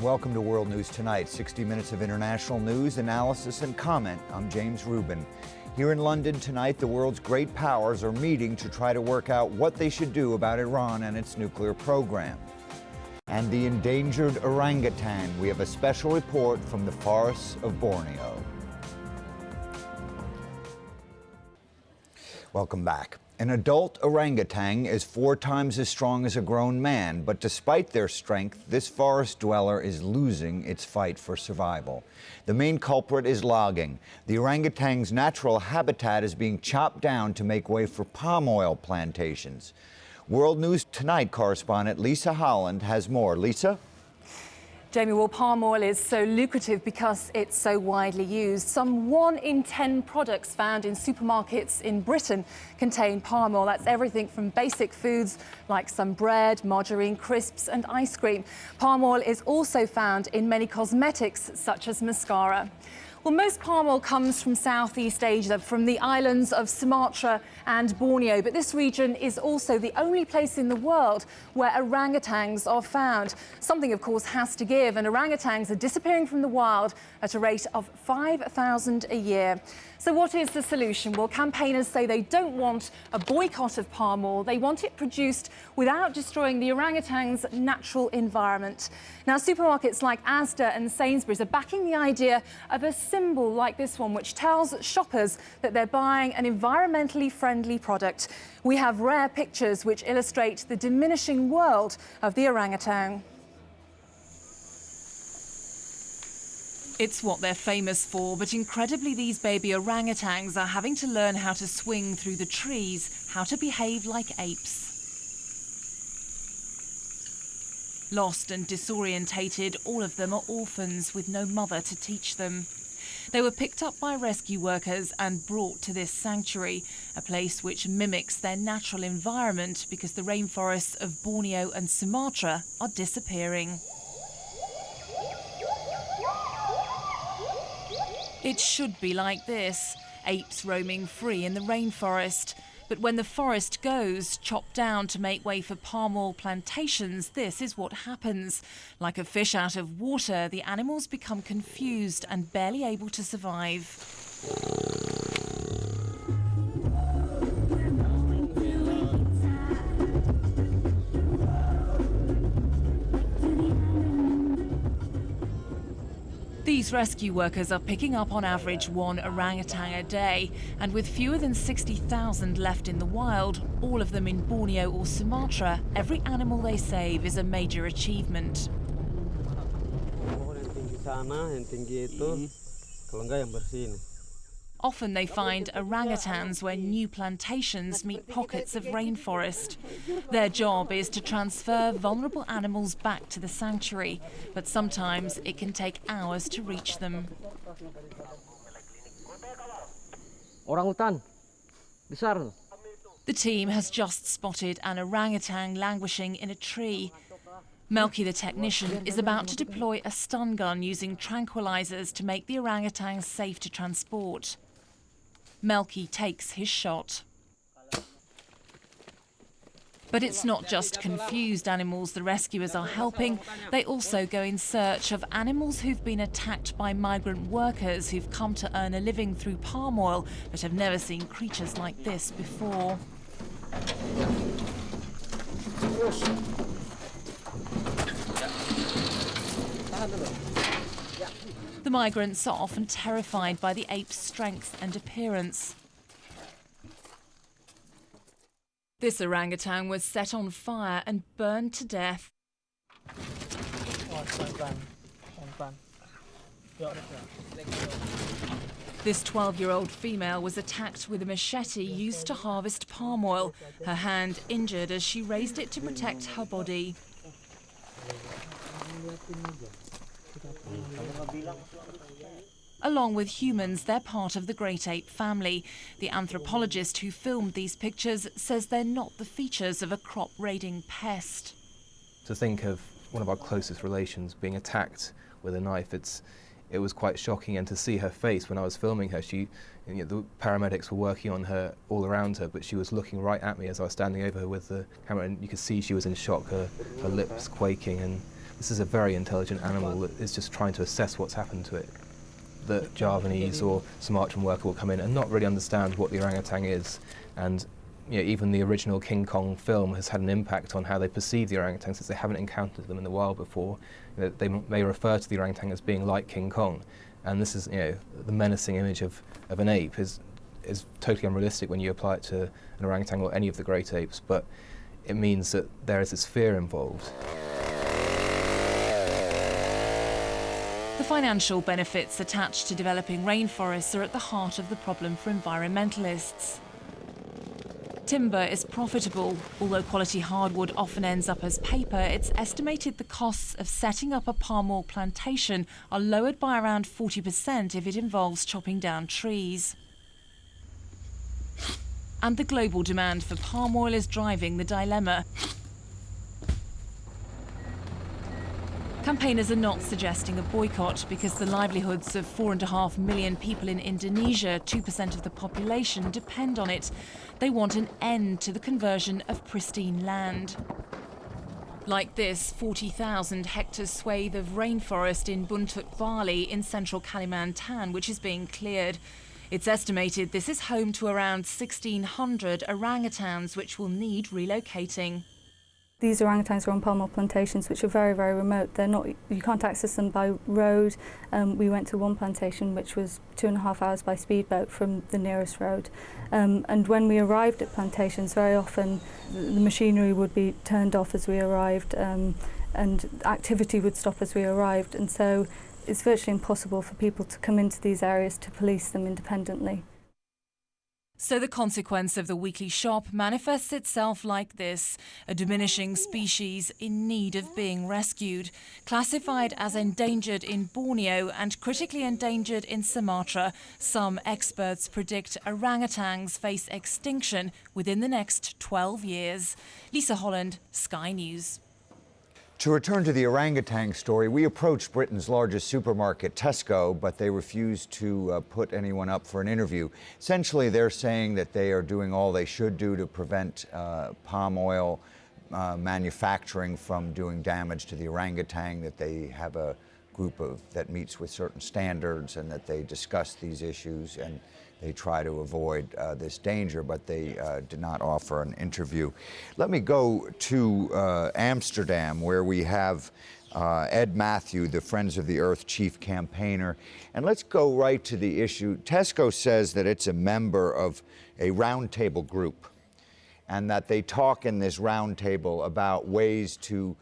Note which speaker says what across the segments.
Speaker 1: Welcome to World News Tonight, 60 minutes of international news, analysis, and comment. I'm James Rubin. Here in London tonight, the world's great powers are meeting to try to work out what they should do about Iran and its nuclear program. And the endangered orangutan. We have a special report from the forests of Borneo. Welcome back. An adult orangutan is 4 times as strong as a grown man, but despite their strength, this forest dweller is losing its fight for survival. The main culprit is logging. The orangutan's natural habitat is being chopped down to make way for palm oil plantations. World News Tonight correspondent Lisa Holland has more. Lisa?
Speaker 2: Jamie, well, palm oil is so lucrative because it's so widely used. Some 1 in 10 products found in supermarkets in Britain contain palm oil. That's everything from basic foods like some bread, margarine, crisps and ice cream. Palm oil is also found in many cosmetics such as mascara. Well, most palm oil comes from Southeast Asia, from the islands of Sumatra and Borneo, but this region is also the only place in the world where orangutans are found. Something, of course, has to give, and orangutans are disappearing from the wild at a rate of 5,000 a year. So what is the solution? Well, campaigners say they don't want a boycott of palm oil. They want it produced without destroying the orangutan's natural environment. Now, supermarkets like Asda and Sainsbury's are backing the idea of a symbol like this one, which tells shoppers that they're buying an environmentally friendly product. We have rare pictures which illustrate the diminishing world of the orangutan. It's what they're famous for, but incredibly these baby orangutans are having to learn how to swing through the trees, how to behave like apes. Lost and disorientated, all of them are orphans with no mother to teach them. They were picked up by rescue workers and brought to this sanctuary, a place which mimics their natural environment because the rainforests of Borneo and Sumatra are disappearing. It should be like this, apes roaming free in the rainforest. But when the forest goes, chopped down to make way for palm oil plantations, this is what happens. Like a fish out of water, the animals become confused and barely able to survive. These rescue workers are picking up on average 1 orangutan a day, and with fewer than 60,000 left in the wild, all of them in Borneo or Sumatra, every animal they save is a major achievement. Often they find orangutans where new plantations meet pockets of rainforest. Their job is to transfer vulnerable animals back to the sanctuary, but sometimes it can take hours to reach them.
Speaker 3: Orangutan, besar.
Speaker 2: The team has just spotted an orangutan languishing in a tree. Melky, the technician, is about to deploy a stun gun using tranquilizers to make the orangutan safe to transport. Melky takes his shot. But it's not just confused animals the rescuers are helping. They also go in search of animals who've been attacked by migrant workers who've come to earn a living through palm oil, but have never seen creatures like this before. The migrants are often terrified by the ape's strength and appearance. This orangutan was set on fire and burned to death. This 12-year-old female was attacked with a machete used to harvest palm oil, her hand injured as she raised it to protect her body. Along with humans, they're part of the great ape family. The anthropologist who filmed these pictures says they're not the features of a crop-raiding pest.
Speaker 4: To think of one of our closest relations being attacked with a knife, it was quite shocking, and to see her face when I was filming her, the paramedics were working on her all around her, but she was looking right at me as I was standing over her with the camera, and you could see she was in shock, her lips quaking, and this is a very intelligent animal that is just trying to assess what's happened to it. The Javanese or Sumatran worker will come in and not really understand what the orangutan is, and even the original King Kong film has had an impact on how they perceive the orangutan since they haven't encountered them in the wild before. They may refer to the orangutan as being like King Kong, and this is, the menacing image of an ape is totally unrealistic when you apply it to an orangutan or any of the great apes, but it means that there is this fear involved.
Speaker 2: The financial benefits attached to developing rainforests are at the heart of the problem for environmentalists. Timber is profitable. Although quality hardwood often ends up as paper, it's estimated the costs of setting up a palm oil plantation are lowered by around 40% if it involves chopping down trees. And the global demand for palm oil is driving the dilemma. Campaigners are not suggesting a boycott because the livelihoods of 4.5 million people in Indonesia, 2% of the population, depend on it. They want an end to the conversion of pristine land. Like this 40,000 hectare swathe of rainforest in Buntut, Bali, in central Kalimantan, which is being cleared. It's estimated this is home to around 1,600 orangutans, which will need relocating.
Speaker 5: These orangutans are on palm oil plantations which are very, very remote. You can't access them by road. We went to one plantation which was 2.5 hours by speedboat from the nearest road. And when we arrived at plantations, very often the machinery would be turned off as we arrived, and activity would stop as we arrived. And so it's virtually impossible for people to come into these areas to police them independently.
Speaker 2: So the consequence of the weekly shop manifests itself like this: a diminishing species in need of being rescued, classified as endangered in Borneo and critically endangered in Sumatra. Some experts predict orangutans face extinction within the next 12 years. Lisa Holland, Sky News.
Speaker 1: To return to the orangutan story, we approached Britain's largest supermarket, Tesco, but they refused to put anyone up for an interview. Essentially, they're saying that they are doing all they should do to prevent palm oil manufacturing from doing damage to the orangutan, that they have a group that meets with certain standards and that they discuss these issues and they try to avoid this danger, but they did not offer an interview. Let me go to Amsterdam, where we have Ed Matthew, the Friends of the Earth chief campaigner. And let's go right to the issue. Tesco says that it's a member of a roundtable group and that they talk in this roundtable about ways to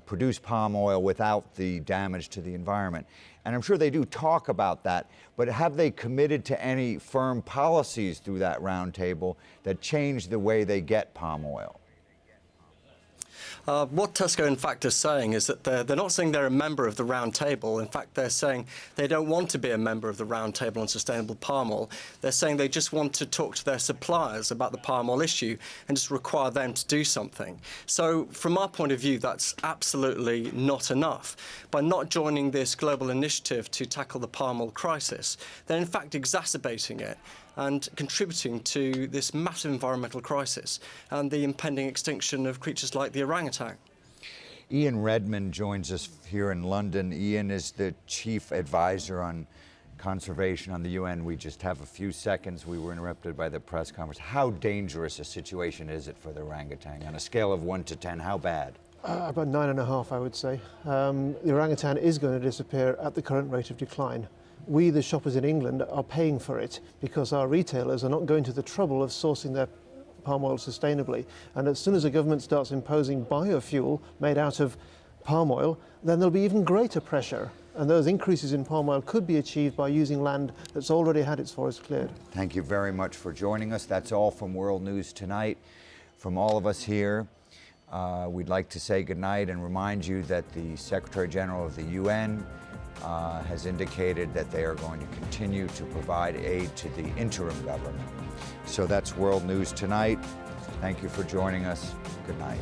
Speaker 1: produce palm oil without the damage to the environment. And I'm sure they do talk about that, but have they committed to any firm policies through that roundtable that change the way they get palm oil?
Speaker 6: What Tesco, in fact, is saying is that they're not saying they're a member of the round table. In fact, they're saying they don't want to be a member of the round table on sustainable palm oil. They're saying they just want to talk to their suppliers about the palm oil issue and just require them to do something. So from our point of view, that's absolutely not enough. By not joining this global initiative to tackle the palm oil crisis, they're in fact exacerbating it and contributing to this massive environmental crisis and the impending extinction of creatures like the orangutan.
Speaker 1: Ian Redmond joins us here in London. Ian is the chief advisor on conservation on the UN. We just have a few seconds. We were interrupted by the press conference. How dangerous a situation is it for the orangutan? On a scale of 1 to 10, how bad?
Speaker 7: About 9.5, I would say. The orangutan is going to disappear at the current rate of decline. We, the shoppers in England, are paying for it because our retailers are not going to the trouble of sourcing their palm oil sustainably. And as soon as the government starts imposing biofuel made out of palm oil, then there'll be even greater pressure. And those increases in palm oil could be achieved by using land that's already had its forest cleared.
Speaker 1: Thank you very much for joining us. That's all from World News Tonight. From all of us here, we'd like to say goodnight and remind you that the Secretary General of the UN has indicated that they are going to continue to provide aid to the interim government. So that's World News Tonight. Thank you for joining us. Good night.